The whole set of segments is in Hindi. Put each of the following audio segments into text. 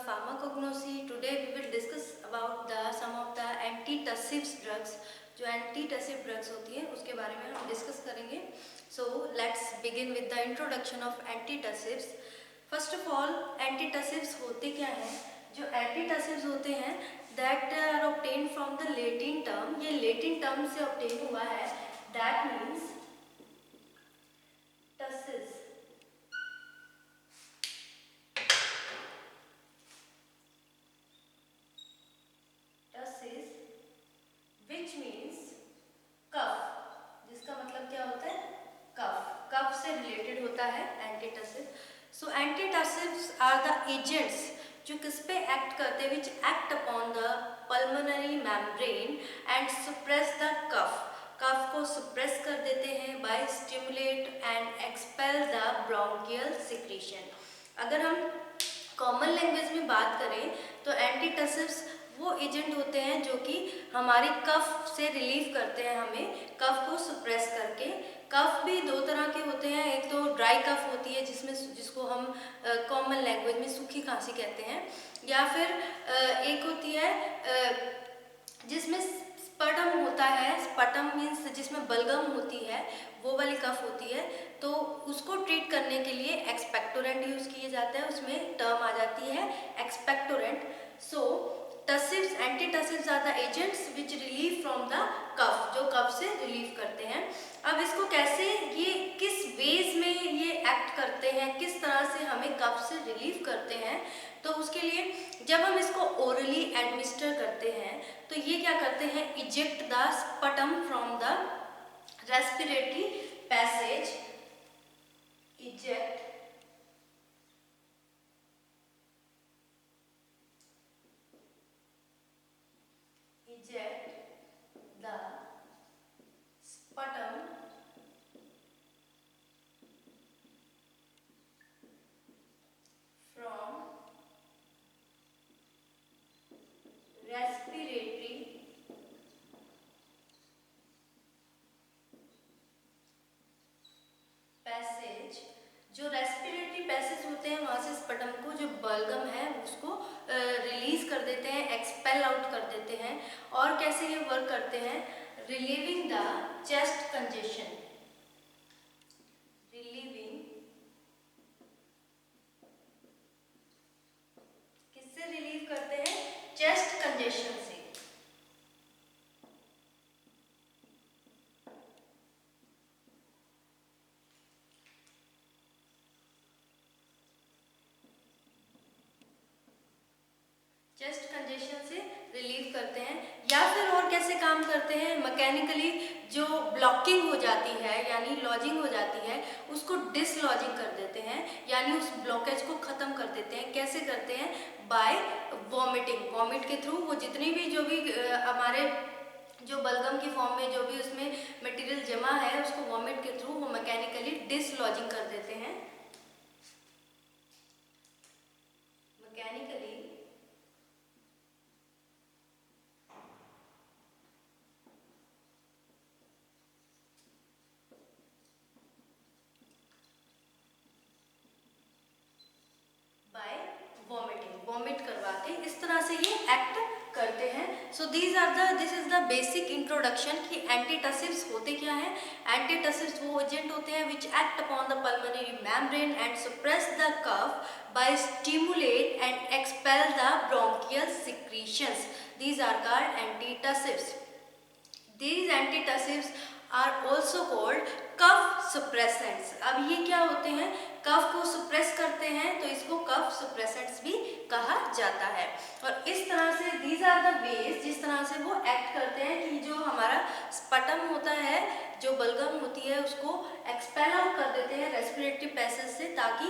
pharmacognosy. Today we will discuss about some of the antitussive drugs. जो antitussive drugs होती है उसके बारे में हम डिस्कस करेंगे. So let's begin with the introduction of antitussives. First of all, antitussives होते क्या हैं? जो antitussives होते हैं that are obtained from the Latin term. ये Latin term से obtain हुआ है. That means tussis. Which means कफ, जिसका मतलब क्या होता है? कफ. कफ से रिलेटेड होता है antitussive. So antitussives are the agents जो किस पे एक्ट करते हैं, which act upon the pulmonary membrane and suppress the cough. Cough को सप्रेस कर देते हैं by stimulate and expel the bronchial secretion. अगर हम कॉमन लैंग्वेज में बात करें तो एंटीटसिव्स वो एजेंट होते हैं जो कि हमारी कफ से रिलीव करते हैं, हमें कफ को सप्रेस करके. कफ भी दो तरह के होते हैं. एक तो ड्राई कफ होती है जिसको हम कॉमन लैंग्वेज में सूखी खांसी कहते हैं, या फिर एक होती है जिसमें स्पटम होता है. स्पटम मीन्स जिसमें बलगम होती है, वो वाली कफ होती है. तो उसको ट्रीट करने के लिए एक्सपेक्टोरेंट यूज किए जाते हैं. उसमें टर्म आ जाती है expectorant. So tussives, antitussives are the agents which relieve from the cough, जो कफ से रिलीव करते हैं. अब इसको कैसे, ये किस वेज में ये एक्ट करते हैं, किस तरह से हमें कफ से रिलीव करते हैं, तो उसके लिए जब हम इसको ओरली एडमिनिस्टर करते हैं तो ये क्या करते हैं, eject the sputum from the respiratory passage. Eject the sputum from respiratory passage. जो रेस्पिरेटरी पैसेज होते हैं वहां से स्पटम को, जो बलगम है उसको रिलीज कर देते हैं, एक्सपेल आउट कर देते हैं. और कैसे ये वर्क करते हैं, relieving the chest congestion. Relieving, किससे रिलीव करते हैं, चेस्ट कंजेशन से. चेस्ट कंजेशन से रिलीव करते हैं. या फिर और कैसे काम करते हैं, मैकेनिकली जो ब्लॉकिंग हो जाती है यानी लॉजिंग हो जाती है उसको डिसलॉजिंग कर देते हैं, यानी उस ब्लॉकेज को खत्म कर देते हैं. कैसे करते हैं, बाय वॉमिटिंग. वॉमिट के थ्रू वो जितनी भी जो भी हमारे जो बलगम की फॉर्म में जो भी उसमें मटेरियल जमा है उसको वॉमिट के थ्रू वो मैकेनिकली डिसलॉजिंग कर देते हैं. मैकेनिकली वॉमिट करवा के इस तरह से ये एक्ट करते हैं. So this is the basic introduction कि एंटीटसिव्स होते क्या हैं. एंटीटसिव्स वो एजेंट होते हैं which act upon the pulmonary membrane and suppress the cough by stimulate and expel the bronchial secretions. These are called antitussives. These antitussives are also called cough suppressants. अब ये क्या होते हैं, कफ को सप्रेस करते हैं तो इसको कफ सप्रेसेंट्स भी कहा जाता है. और इस तरह से these are the ways जिस तरह से वो एक्ट करते हैं कि जो हमारा स्पटम होता है, जो बलगम होती है उसको एक्सपेल आउट कर देते हैं रेस्पिरेटरी पैसेज से, ताकि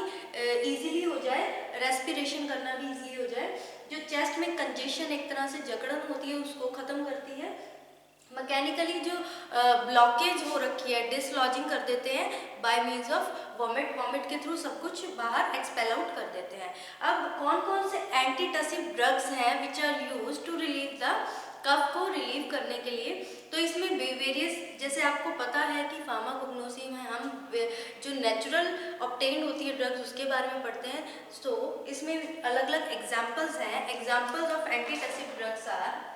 इजीली हो जाए, रेस्पिरेशन करना भी इजीली हो जाए. जो चेस्ट में कंजेशन एक तरह से जकड़न होती है उसको खत्म करती है. मैकेनिकली जो ब्लॉकेज हो रखी है डिसलॉजिंग कर देते हैं bye means of vomit. Vomit के थ्रू सब कुछ बाहर एक्सपेल आउट कर देते हैं. अब कौन कौन से एंटीटसिव ड्रग्स हैं which are use to relieve the cough को रिलीव करने के लिए, तो इसमें वेरियस, जैसे आपको पता है कि फार्माकोग्नोसी में हम जो नेचुरल ऑब्टेन होती है ड्रग्स उसके बारे में पढ़ते हैं। तो इसमें अलग अलग एग्जाम्पल्स हैं। Examples of antitussive drugs are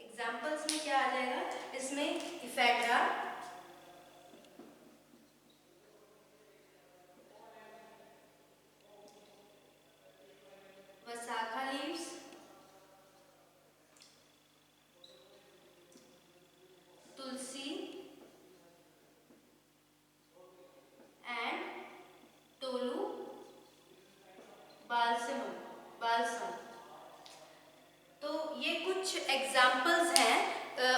examples में क्या आ जाएगा, इसमें ephedra, vasaka leaves, tulsi and tolu balsam. तो ये कुछ एग्जाम्पल्स हैं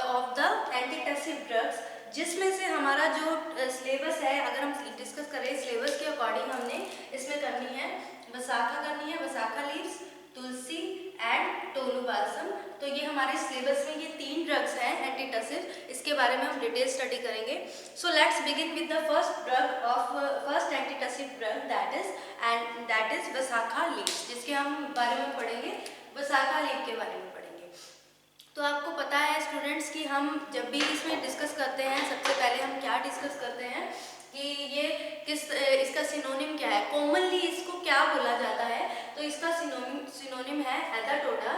ऑफ द एंटीटसिव ड्रग्स, जिसमें से हमारा जो सिलेबस है, अगर हम डिस्कस करें सिलेबस के अकॉर्डिंग, हमने इसमें करनी है वसाखा करनी है, vasaka leaves, tulsi and tolu balsam. तो ये हमारे सिलेबस में ये 3 ड्रग्स हैं एंटीटसिव, इसके बारे में हम डिटेल स्टडी करेंगे। So let's begin with the first drug of first antitussive drug that is vasaka leaves, जिसके हम बारे में पढ़ेंगे, वसाखा लीव के बारे में पढ़ेंगे। तो आपको पता है स्टूडेंट्स कि हम जब भी इसमें डिस्कस करते हैं, सबसे पहले हम क्या डिस्कस करते हैं कि ये इसका सिनोनिम क्या है, कॉमनली इसको क्या बोला जाता है। तो इसका सिनोनिम है एदाटोडा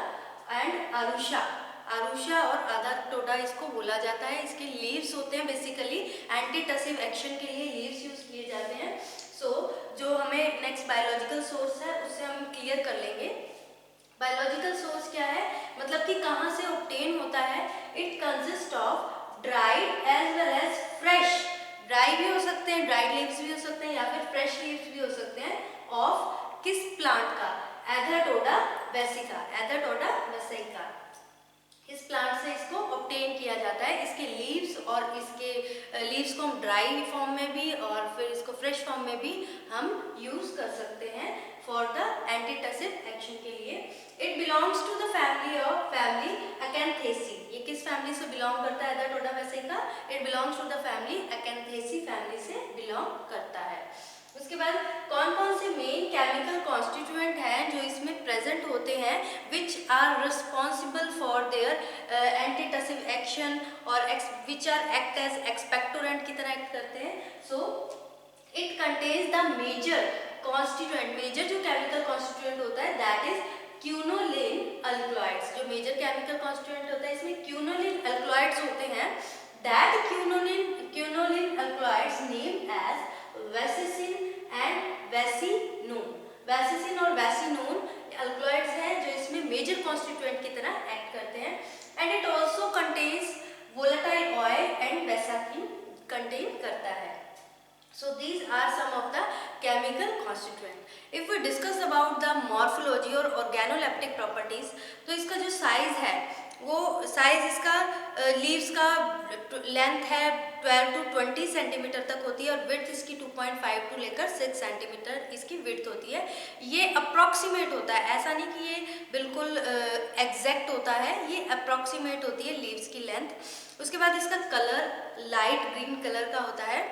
एंड आरुषा और एदाटोडा इसको बोला जाता है। इसके लीव्स होते हैं, बेसिकली एंटीटसिव एक्शन के लिए लीव्स यूज किए जाते हैं। सो जो हमें नेक्स्ट बायोलॉजिकल सोर्स है उससे हम क्लियर कर लेंगे। बायोलॉजिकल सोर्स क्या है, मतलब कि कहाँ से ऑब्टेन होता है। It consist of dried as well as fresh, dry भी हो सकते हैं, ड्राइड लीव्स भी हो सकते हैं, या फिर फ्रेश लीव्स भी हो सकते हैं, ऑफ किस प्लांट का, एदाटोडा वेसिका, एदाटोडा वेसिका। इस प्लांट से इसको ऑब्टेन किया जाता है। इसके लीव्स और इसके लीव्स को हम ड्राई फॉर्म में भी और फिर इसको फ्रेश फॉर्म में भी हम यूज कर सकते हैं फॉर द एंटीटसिव एक्शन के लिए। It belongs to the family Acanthaceae. ये किस फैमिली से बिलोंग करता है Adhatoda vasica? It belongs to the family Acanthaceae family से बिलोंग करता है। उसके बाद कौन कौन से मेन केमिकल कॉन्स्टिट्यूएंट हैं जो इसमें प्रेजेंट होते हैं, which are responsible for their antitussive action और which are act as expectorant की तरह एक्ट करते हैं। So it contains the major constituent, major जो केमिकल कॉन्स्टिट्यूएंट होता है दैट इज क्यूनोलिन अल्कलॉइड्स। जो मेजर केमिकल कॉन्स्टिट्यूएंट होता है इसमें क्यूनोलिन अल्कलॉइड्स होते हैं। That quinoline alkaloids name as vasicine and vasicinone. Vasicine और वेसिनोन अल्कलॉइड्स हैं जो इसमें मेजर कॉन्स्टिट्यूएंट की तरह एक्ट करते हैं। And it also contains volatile oil and vasakin contain करता है। So these are some of the chemical constituent. If we discuss about the morphology और organoleptic properties, तो इसका जो साइज है वो साइज इसका लीव्स का लेंथ है 12 to 20 सेंटीमीटर तक होती है और विड्थ इसकी 2.5 टू लेकर 6 सेंटीमीटर इसकी विड्थ होती है। ये अप्रॉक्सीमेट होता है, ऐसा नहीं कि ये बिल्कुल एग्जैक्ट होता है, ये अप्रॉक्सीमेट होती है लीव्स की लेंथ। उसके बाद इसका कलर लाइट ग्रीन कलर का होता है,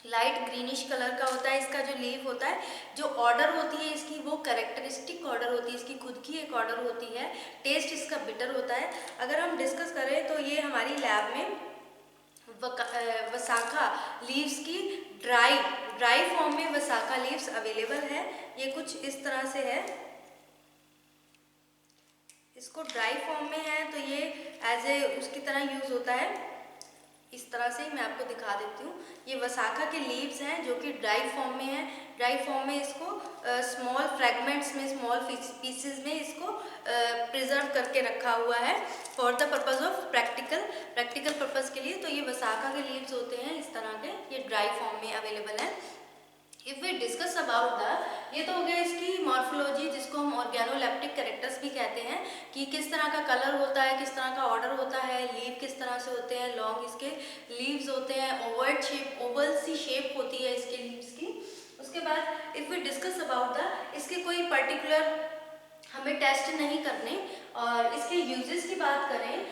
लाइट ग्रीनिश कलर का होता है इसका जो लीव होता है। जो ऑर्डर होती है इसकी वो कैरेक्टरिस्टिक ऑर्डर होती है, इसकी खुद की एक ऑर्डर होती है। टेस्ट इसका बिटर होता है। अगर हम डिस्कस करें तो ये हमारी लैब में वसाखा लीव्स की ड्राई फॉर्म में वसाखा लीव्स अवेलेबल है। ये कुछ इस तरह से है, इसको ड्राई फॉर्म में है तो ये एज ए उसकी तरह यूज होता है। इस तरह से मैं आपको दिखा देती हूँ। ये वसाखा के लीव्स हैं जो कि ड्राई फॉर्म में है। ड्राई फॉर्म में इसको स्मॉल फ्रैगमेंट्स में, स्मॉल पीसेस में इसको प्रिजर्व करके रखा हुआ है for the purpose of practical purpose के लिए। तो ये वसाखा के लीव्स होते हैं इस तरह के, ये ड्राई फॉर्म में अवेलेबल है। इफ वी डिस्कस अबाउट ये तो हो गया इसकी मॉर्फोलॉजी, जिसको हम ऑर्गेनोलेप्टिक कैरेक्टर्स भी कहते हैं, कि किस तरह का कलर होता है, किस तरह का ऑर्डर होता है, लीव किस तरह से होते हैं, लॉन्ग इसके लीव्स होते हैं, ओवल सी शेप होती है इसके लीव्स की। उसके बाद इफ वी डिस्कस अबाउट इसके कोई पर्टिकुलर हमें टेस्ट नहीं करने, और इसके यूजेस की बात करें,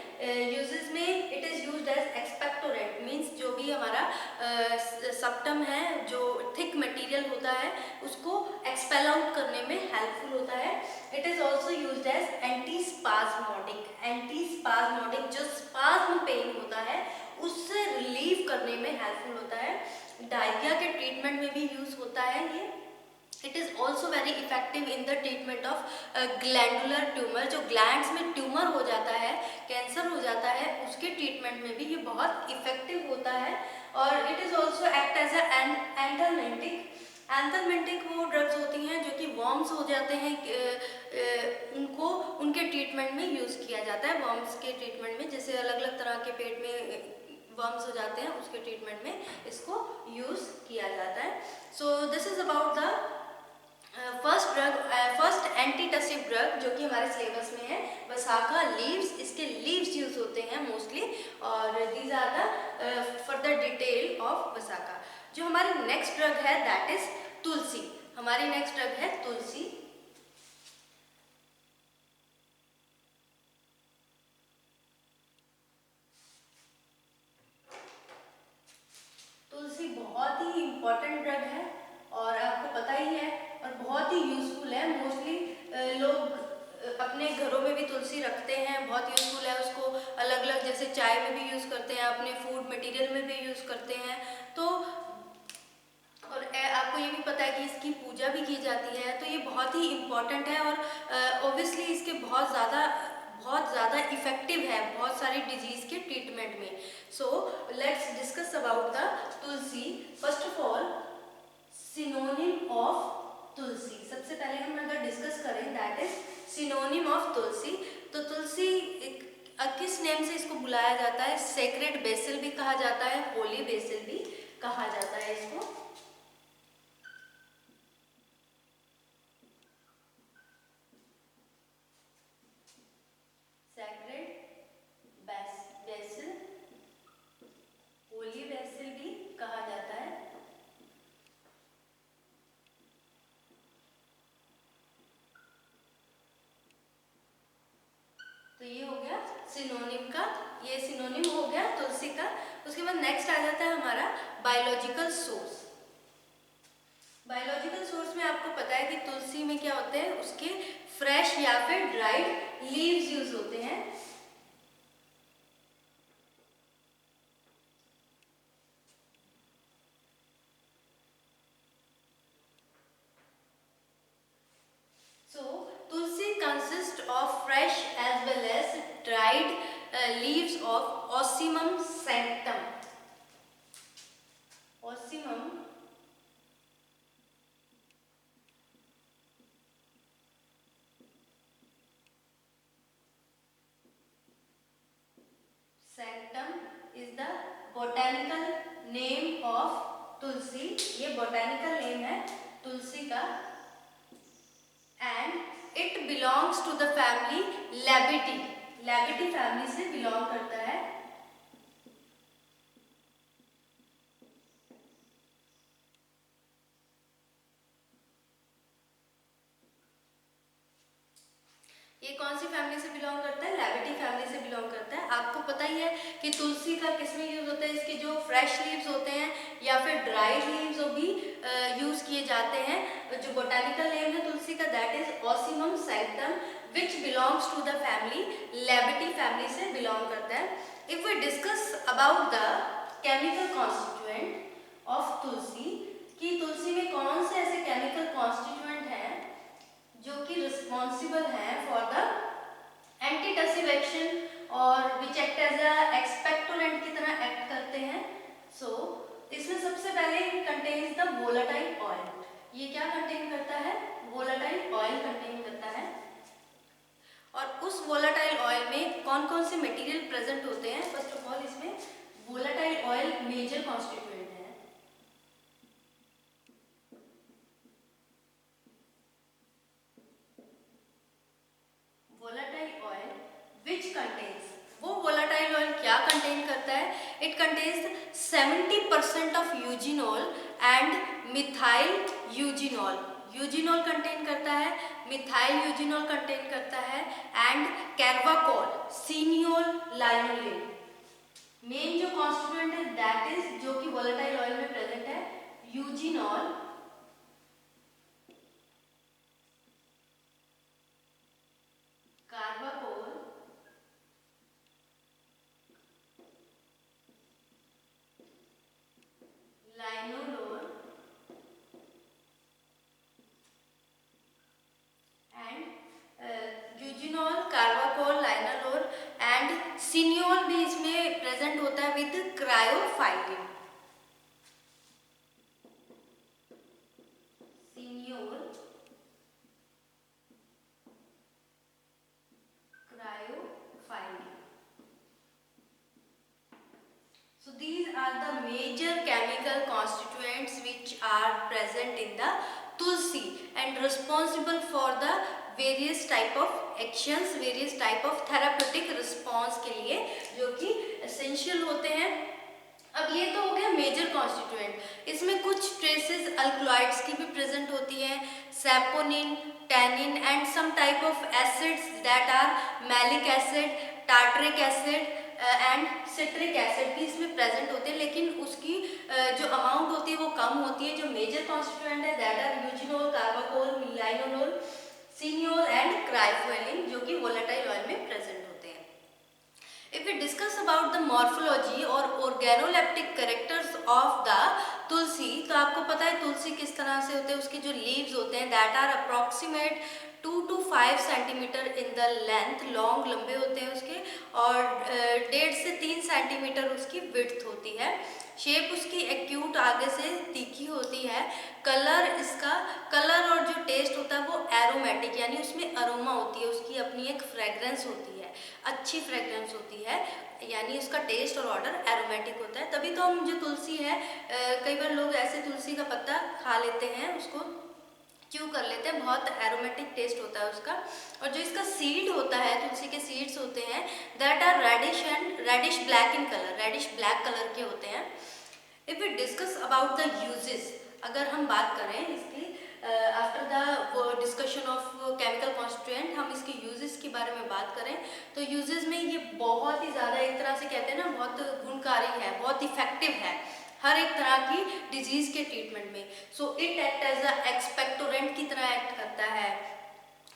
यूजेस में it is used as expectorant, means जो भी हमारा सप्टम है, जो थिक मटेरियल होता है उसको एक्सपेल आउट करने में हेल्पफुल होता है। It is also used as anti spasm diarrhoea के ट्रीटमेंट में भी यूज होता है ये। It is also very effective in the treatment of glandular tumour, जो ग्लैंड्स में ट्यूमर हो जाता है, कैंसर हो जाता है, उसके ट्रीटमेंट में भी ये बहुत इफेक्टिव होता है। और it is also act as an anthelmintic. Anthelmintic वो ड्रग्स होती हैं जो कि वॉर्म्स हो जाते हैं, उनको उनके ट्रीटमेंट में यूज़ किया जाता है। वॉर्म्स के ट्रीटमेंट में, जैसे अलग अलग तरह के पेट में वर्म्स हो जाते हैं, उसके ट्रीटमेंट में इसको यूज़ किया जाता है। So this is about the first antitussive drug जो कि हमारे सिलेबस में है, वसाखा लीव्स। इसके लीव्स यूज होते हैं मोस्टली, और these are the further detail of vasaka. जो हमारी नेक्स्ट ड्रग है दैट इज तुलसी। हमारी नेक्स्ट ड्रग है तुलसी। तुलसी बहुत ही इम्पोर्टेंट ड्रग है और आपको पता ही है, और बहुत ही यूजफुल है। मोस्टली लोग अपने घरों में भी तुलसी रखते हैं, बहुत यूजफुल है। उसको अलग अलग, जैसे चाय में भी यूज़ करते हैं, अपने फूड मटेरियल में भी यूज़ करते हैं। तो और आपको ये भी पता है कि इसकी पूजा भी की जाती है, तो ये बहुत ही इम्पॉर्टेंट है। और ऑब्वियसली इसके बहुत ज़्यादा इफेक्टिव है बहुत सारी डिजीज़ के ट्रीटमेंट में। So let's discuss about the tulsi. First of all, synonym of tulsi. सबसे पहले हम अगर डिस्कस करें that is synonym of tulsi. तो तुलसी किस नेम से इसको बुलाया जाता है? सेक्रेड बेसिल भी कहा जाता है, होली बेसिल भी कहा जाता है इसको। बेसिल, होली बेसिल भी कहा जाता है। तो ये हो गया सिनोनिम का, ये सिनोनिम हो गया तुलसी का। उसके बाद नेक्स्ट आ जाता है हमारा बायोलॉजिकल सोर्स। बायोलॉजिकल सोर्स में आपको पता है कि तुलसी में क्या होते हैं, उसके फ्रेश या फिर ड्राइड लीव्स यूज होते हैं। Tulsi consists of fresh as well as dried leaves of Ocimum sanctum. Ocimum sanctum is the botanical name of Tulsi. ये botanical name है तुलसी का, and it belongs to the family Labidae. Labidae family से belong करता है। ये कौन सी फैमिली से बिलोंग करता है? लैबिडी फैमिली से बिलोंग करता है। आपको पता ही है कि तुलसी का किसमें यूज होता है, इसके जो फ्रेश लीव्स होते हैं या फिर ड्राई लीव्स भी यूज किए जाते हैं। जो बोटानिकल नेम है तुलसी का that is Ocimum sanctum which belongs to the family Labiatae family से बिलोंग करता है। If we discuss about the chemical constituent of tulsi, कि तुलसी में कौन से ऐसे केमिकल कॉन्स्टिट्यूएंट हैं जो कि रिस्पॉन्सिबल हैं फॉर द एंटीटसिव एक्शन और which act as a expectorant की तरह एक्ट करते हैं। सो इसमें सबसे पहले कंटेन्स द वोलेटाइल ऑयल। ये क्या कंटेन करता है? वोलेटाइल ऑयल कंटेन करता है। और उस वोलेटाइल ऑयल में कौन कौन से मटेरियल प्रेजेंट होते हैं? फर्स्ट ऑफ ऑल, इसमें वोलेटाइल ऑयल मेजर कॉन्स्टिट्यूएंट है। वोलेटाइल ऑयल विच कंटेन्स, वो वोलेटाइल ऑयल क्या कंटेन करता है? It contains 70% of eugenol and methyl eugenol. Eugenol contain करता है, मिथाइल यूजिनॉल कंटेन करता है, एंड कैर्वाकोल, सीनियोल, लाइनोलेन। मेन जो कॉन्स्टिट्यूएंट है दैट इज, जो कि वोलेटाइल ऑयल में प्रेजेंट है, यूजिनॉल, कार्बाकोल, लाइनोलेन एंड सिनियोल भी इसमें प्रेजेंट होता है with क्रायोफाइलिन। Cineole, क्रायोफाइलिन। So these are the major chemical constituents which are present in the tulsi and responsible for the various type of actions, various type of therapeutic response के लिए जो कि essential होते हैं। अब ये तो हो गया मेजर कॉन्स्टिट्यूएंट। इसमें कुछ ट्रेसेस अल्कलॉइड्स की भी प्रेजेंट होती हैं, saponin, tannin and some type of acids that are malic acid, tartaric acid and citric acid भी इसमें प्रेजेंट होते हैं, लेकिन उसकी जो अमाउंट होती है वो कम होती है। जो मेजर कॉन्स्टिट्यूएंट है that are eugenol, carvacrol, linalool, cineole and caryophyllene जो कि वोलेटाइल ऑयल में प्रेजेंट होते हैं। If we discuss about the morphology or organoleptic characters of the तुलसी, तो आपको पता है तुलसी किस तरह से होते हैं, उसके जो लीव्स होते हैं that are approximate 2 to 5 centimetre in the length, long लंबे होते हैं उसके, और 1.5 से 3 सेंटीमीटर उसकी विड्थ होती है। शेप उसकी एक्यूट आगे से तीखी होती है। इसका कलर और जो टेस्ट होता है वो एरोमेटिक, यानी उसमें अरोमा होती है, उसकी अपनी एक फ्रेग्रेंस होती है, अच्छी फ्रेग्रेंस होती है, यानी उसका टेस्ट और ऑर्डर एरोमेटिक होता है। तभी तो हम जो तुलसी है, कई बार लोग ऐसे तुलसी का पत्ता खा लेते हैं, उसको च्यू कर लेते हैं, बहुत एरोमेटिक टेस्ट होता है उसका। और जो इसका सीड होता है, तुलसी के सीड्स होते हैं that are reddish black in colour, reddish black colour के होते हैं। If we discuss about the uses, अगर हम बात करें इसकी after the discussion of chemical constituent, हम इसके यूजेस के बारे में बात करें तो यूजेस में ये बहुत ही ज़्यादा, एक तरह से कहते हैं ना, बहुत गुणकारी है, बहुत इफेक्टिव है हर एक तरह की डिजीज के ट्रीटमेंट में। So it act as a expectorant की तरह एक्ट करता है।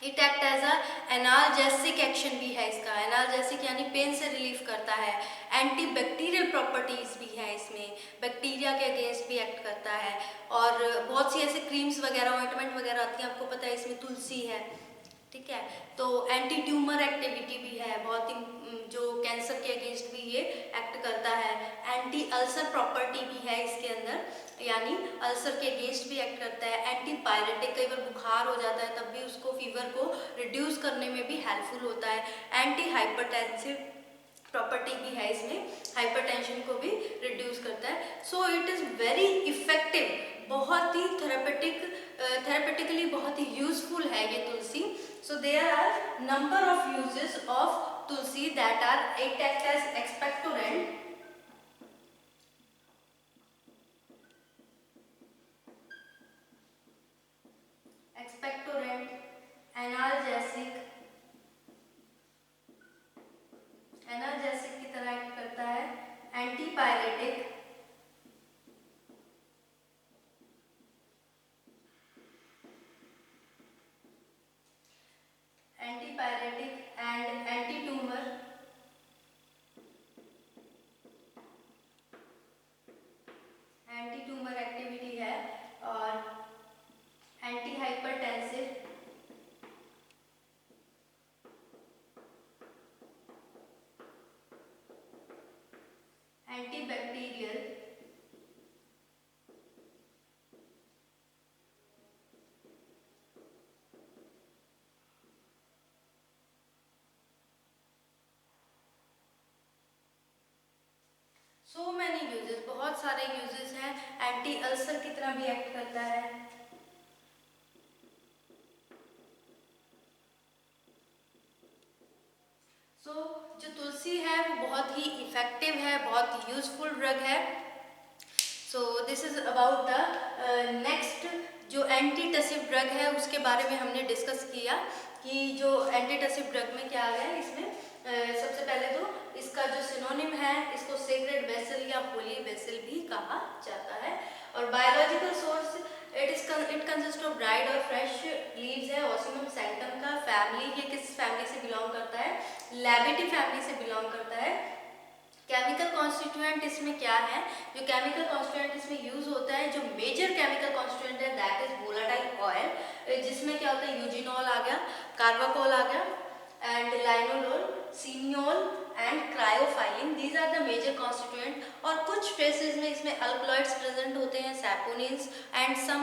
It act as a analgesic action भी है इसका, एनाल्जेसिक यानी पेन से रिलीफ करता है। एंटी बैक्टीरियल प्रॉपर्टीज भी है इसमें, बैक्टीरिया के अगेंस्ट भी एक्ट करता है। और बहुत सी ऐसे क्रीम्स वगैरह, ऑइंटमेंट वगैरह आती हैं, आपको पता है इसमें तुलसी है, ठीक है। तो एंटी ट्यूमर एक्टिविटी भी है, बहुत ही जो कैंसर के अगेंस्ट भी ये एक्ट करता है। एंटी अल्सर प्रॉपर्टी भी है इसके अंदर, यानी अल्सर के अगेंस्ट भी एक्ट करता है। एंटी पायरेटिक, कई बार बुखार हो जाता है तब भी उसको, फीवर को रिड्यूस करने में भी हेल्पफुल होता है। एंटी हाइपरटेंसिव प्रॉपर्टी भी है इसमें, हाइपरटेंशन को भी रिड्यूस करता है। So it is very effective, बहुत ही थेरेपेटिकली बहुत ही यूजफुल है ये tulsi. So there are number of uses of tulsi that are, it act as expectorant, analgesic की तरह एक्ट करता है। Antipyretic, and anti tumour, activity है। और anti hypertensive, antibacterial, so many uses, बहुत सारे यूजेस हैं। एंटी अल्सर की तरह भी एक्ट करता है। सो जो तुलसी है वो बहुत ही इफेक्टिव है, बहुत यूजफुल ड्रग है। So this is about the next, जो एंटीटसिव ड्रग है उसके बारे में हमने डिस्कस किया कि जो एंटीटसिव ड्रग में क्या है। इसमें सबसे पहले तो इसका जो सिनोनिम है, इसको सेक्रेड वेसल या होली वेसल भी कहा जाता है। और biological source, it consist of dried और फ्रेश लीव्स है। ओसिमम सैंक्टम का फैमिली, ये किस फैमिली से बिलोंग करता है? लैबिटी फैमिली से बिलोंग करता है। केमिकल कॉन्स्टिट्यूएंट इसमें क्या है? जो केमिकल कॉन्स्टिट्यूएंट इसमें यूज होता है, जो मेजर केमिकल कॉन्स्टिट्यूएंट है दैट इज वोलेटाइल ऑयल, जिसमें क्या होता है, यूजिनॉल आ गया, कार्बाकोल आ गया, and linalool, cineole, and caryophyllene, these are the major constituent. और कुछ ट्रेसेस में इसमें अल्कलॉइड्स प्रेजेंट होते हैं, saponins and some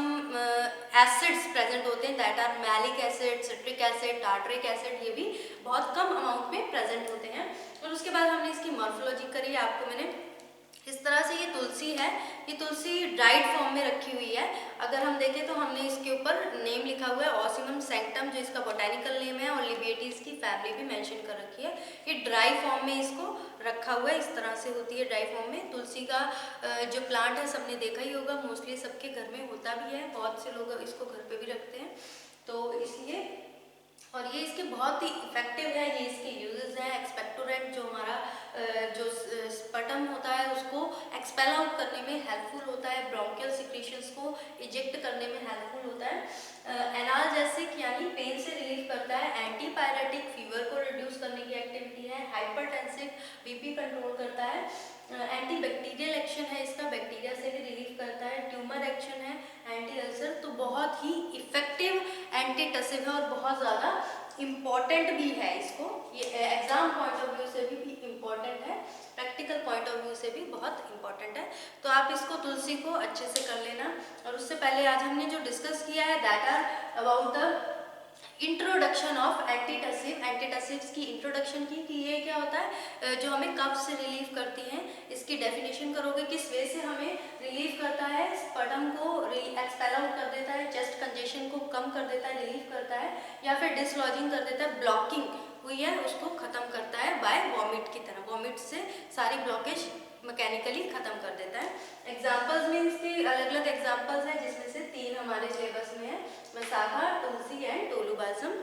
acids present होते हैं, that are malic acid, citric acid, tartaric acid, ये भी बहुत कम अमाउंट में प्रेजेंट होते हैं। और उसके बाद हमने इसकी मॉर्फोलॉजी करी, आपको मैंने इस तरह से, ये तुलसी है, ये तुलसी ड्राइड फॉर्म में रखी हुई है। अगर हम देखें तो हमने इसके ऊपर नेम लिखा हुआ है ऑसिमम सैंक्टम, जो इसका बोटेनिकल नेम है, और लिबिएटीज की फैमिली भी मेंशन कर रखी है। ये ड्राई फॉर्म में इसको रखा हुआ है, इस तरह से होती है ड्राई फॉर्म में। तुलसी का जो प्लांट है सबने देखा ही होगा, मोस्टली सबके घर में होता भी है, बहुत से लोग इसको घर पे भी रखते हैं, तो इसलिए। और ये इसके बहुत ही इफेक्टिव है, ये इसके यूजेस हैं। एक्सपेक्टोरेंट जो हमारा जो स्पटम होता है उसको एक्सपेल आउट करने में हेल्पफुल होता है, ब्रोंकियल सिक्रीशंस को इजेक्ट करने में हेल्पफुल होता है, एनाल्जेसिक यानी पेन से रिलीफ करता है, एंटीपायरेटिक फीवर को रिड्यूस करने की एक्टिविटी है, हाइपरटेंसिव बीपी कंट्रोल करता है, एंटीबैक्टीरियल एक्शन है इसका, बैक्टीरिया से भी रिलीफ करता है, ट्यूमर एक्शन है, एंटी अल्सर, तो बहुत ही इफेक्टिव एंटीटसिव है और बहुत ज़्यादा इम्पॉर्टेंट भी है। इसको ये एग्जाम पॉइंट ऑफ व्यू से भी इम्पॉर्टेंट है, प्रैक्टिकल पॉइंट ऑफ व्यू से भी बहुत इम्पॉर्टेंट है। तो आप इसको तुलसी को अच्छे से कर लेना। और उससे पहले आज हमने जो डिस्कस किया है that are about the introduction of antitussive, antitussives की इंट्रोडक्शन की कि ये क्या होता है, जो हमें कफ से रिलीफ करती हैं, इसकी डेफिनेशन करोगे, किस वे से हमें रिलीफ करता है, स्पटम को एक्सपेल आउट कर देता है, चेस्ट कंजेशन को कम कर देता है, रिलीफ करता है, या फिर डिसलॉजिंग कर देता है, ब्लॉकिंग हुई है उसको खत्म करता है बाय वॉमिट की तरह, वॉमिट से सारी ब्लॉकेज मैकेनिकली खत्म कर देता है। एग्जाम्पल्स में इसके अलग अलग एग्जाम्पल्स हैं, जिसमें से 3 हमारे सिलेबस में है, वसाखा, तुलसी and टोलूबाजम।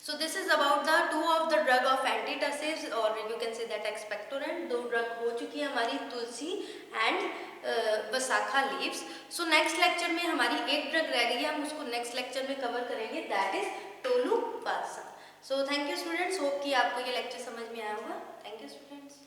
So this is about the 2 of the drug of antitussives, or you can say that expectorant। 2 drug हो चुकी है हमारी, tulsi and vasaka leaves. So next lecture में हमारी एक ड्रग रह गई है, हम उसको नेक्स्ट लेक्चर में कवर करेंगे, that is tolu balsam. So thank you students, hope कि आपको ये लेक्चर समझ में आया होगा। Thank you students.